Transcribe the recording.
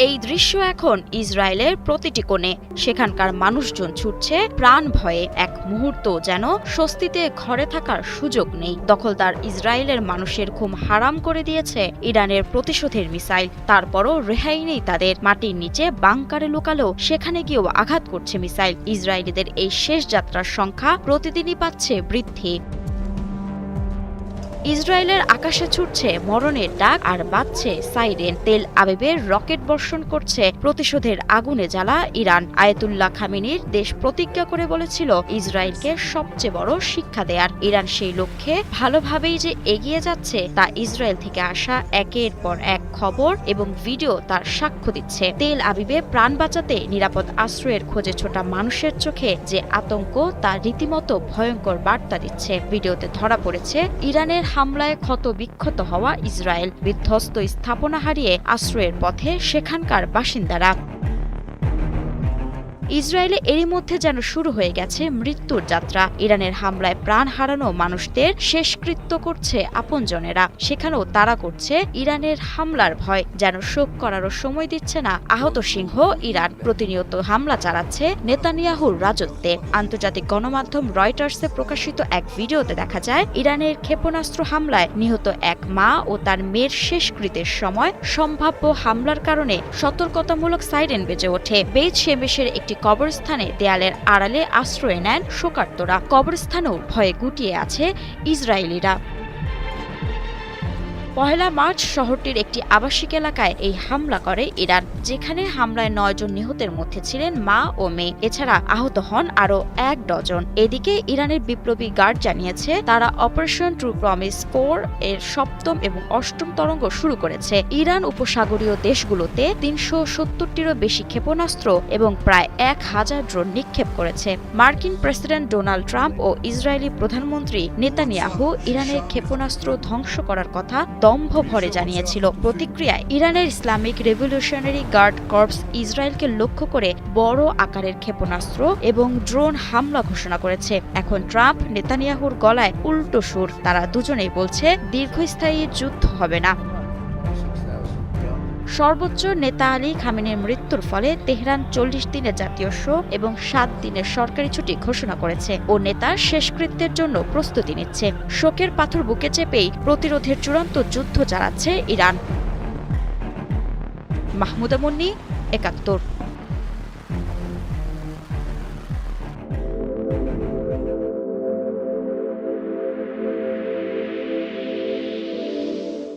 এই দৃশ্য এখন ইসরায়েলের প্রতিটি কোণে। সেখানকার মানুষজন ছুটছে প্রাণ ভয়ে। এক মুহূর্ত যেন স্বস্তিতে ঘরে থাকার সুযোগ নেই। দখলদার ইসরায়েলের মানুষের ঘুম হারাম করে দিয়েছে ইরানের প্রতিশোধের মিসাইল। তারপরও রেহাই নেই তাদের। মাটির নিচে বাংকারে লুকালেও সেখানে গিয়েও আঘাত করছে মিসাইল। ইসরায়েলিদের এই শেষ যাত্রার সংখ্যা প্রতিদিনই পাচ্ছে বৃদ্ধি। ইসরায়েলের আকাশে ছুটছে মরণের ডাক আর বাজছে সাইরেন। তেল আবিবের রকেট বর্ষণ করছে প্রতিশোধের আগুনে জ্বালা ইরান। আয়াতুল্লাহ খামেনির দেশ প্রতিজ্ঞা করে বলেছিল ইসরায়েলকে সবচেয়ে বড় শিক্ষা দেয়ার। ইরান সেই লক্ষ্যে ভালোভাবেই যে এগিয়ে যাচ্ছে তা ইসরায়েল থেকে আসা একের পর এক খবর এবং ভিডিও তার সাক্ষ্য দিচ্ছে। তেল আবিবে প্রাণ বাঁচাতে নিরাপদ আশ্রয়ের খোঁজে ছোটা মানুষের চোখে যে আতঙ্ক তা রীতিমতো ভয়ঙ্কর বার্তা দিচ্ছে। ভিডিওতে ধরা পড়েছে ইরানের হামলায় ক্ষত বিক্ষত হওয়া ইসরায়েল, বিধ্বস্ত স্থাপনা হারিয়ে আশ্রয়ের পথে সেখানকার বাসিন্দারা। ইসরায়েলে এরই মধ্যে যেন শুরু হয়ে গেছে মৃত্যুর যাত্রা। ইরানের হামলায় প্রাণ হারানো মানুষদের শেষকৃত্য করছে আপনজনেরা। সেখানেও তারা করছে ইরানের হামলার ভয়। যেন শোক করারও সময় দিচ্ছে না আহত সিংহ ইরান। প্রতিনিয়ত হামলা চালাচ্ছে নেতানিয়াহুর রাজত্বে। আন্তর্জাতিক গণমাধ্যম রয়টার্সে প্রকাশিত এক ভিডিওতে দেখা যায় ইরানের ক্ষেপণাস্ত্র হামলায় নিহত এক মা ও তার মেয়ের শেষকৃত্যের সময় সম্ভাব্য হামলার কারণে সতর্কতামূলক সাইরেন বেজে ওঠে। বেইত শেমেশের একটি কবরস্থানে দেয়ালের আড়ালে আশ্রয় নেন শোকার্তরা। কবরস্থানেও ভয়ে গুটিয়ে আছে ইসরায়েলিরা। ১ মার্চ শহরটির একটি আবাসিক এলাকায় এই হামলা করে ইরান, যেখানে হামলায় ৯ জন নিহতের মধ্যে ছিলেন মা ও মেয়ে। এছাড়া আহত হন আরও ১ ডজন। এদিকে ইরানের বিপ্লবী গার্ড জানিয়েছে তারা অপারেশন ট্রু প্রমিস কোর এর ৭ম এবং ৮ম তরঙ্গ শুরু করেছে। ইরান উপসাগরীয় দেশগুলোতে ৩৭০টিরও বেশি ক্ষেপণাস্ত্র এবং প্রায় ১,০০০ ড্রোন নিক্ষেপ করেছে। মার্কিন প্রেসিডেন্ট ডোনাল্ড ট্রাম্প ও ইসরায়েলি প্রধানমন্ত্রী নেতানিয়াহু ইরানের ক্ষেপণাস্ত্র ধ্বংস করার কথা দম্ভ ভরে জানিয়েছিল। প্রতিক্রিয়ায় ইরানের ইসলামিক রেভলিউশনারি গার্ড কর্পস ইসরায়েলকে লক্ষ্য করে বড় আকারের ক্ষেপণাস্ত্র এবং ড্রোন হামলা ঘোষণা করেছে। এখন ট্রাম্প নেতানিয়াহুর গলায় উল্টো সুর। তারা দুজনেই বলছে দীর্ঘস্থায়ী যুদ্ধ হবে না। সর্বোচ্চ নেতা আলী খামেনির মৃত্যুর ফলে তেহরান ৪০ দিনের জাতীয় শোক এবং ৭ দিনের সরকারি ছুটি ঘোষণা করেছে ও নেতার শেষকৃত্যের জন্য প্রস্তুতি নিচ্ছে। শোকের পাথর বুকে চেপেই প্রতিরোধের চূড়ান্ত যুদ্ধ চালাচ্ছে ইরান। মাহমুদা মুন্নি, ৭১।